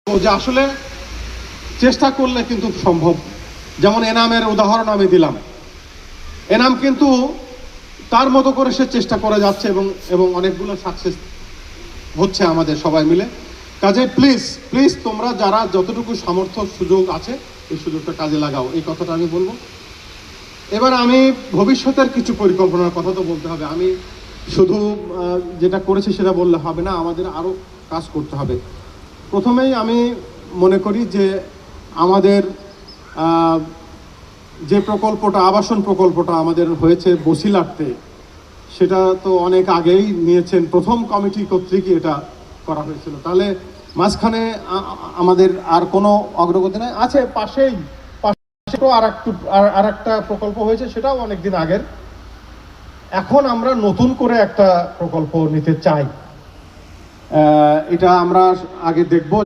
যে আসলে চেষ্টা করলে কিন্তু সম্ভব। যেমন এনামের উদাহরণ আমি দিলাম, এনাম কিন্তু তার মতো করে সে চেষ্টা করে যাচ্ছে এবং এবং অনেকগুলো সাকসেস হচ্ছে আমাদের সবাই মিলে। কাজে প্লিজ প্লিজ তোমরা যারা যতটুকু সামর্থ্য সুযোগ আছে এই সুযোগটা কাজে লাগাও, এই কথাটা আমি বলবো। এবার আমি ভবিষ্যতের কিছু পরিকল্পনার কথা তো বলতে হবে। আমি শুধু যেটা করেছি সেটা বললে হবে না, আমাদের আরও কাজ করতে হবে। প্রথমেই আমি মনে করি যে আমাদের যে প্রকল্পটা, আবাসন প্রকল্পটা আমাদের হয়েছে বসিলাতে, সেটা তো অনেক আগেই নিয়েছেন, প্রথম কমিটি কর্তৃক এটা করা হয়েছিল। তাহলে মাঝখানে আমাদের আর কোনো অগ্রগতি নাই। আছে পাশেই আর একটা প্রকল্প হয়েছে, সেটাও অনেকদিন আগের। এখন আমরা নতুন করে একটা প্রকল্প নিতে চাই, এটা আমরা আগে দেখব।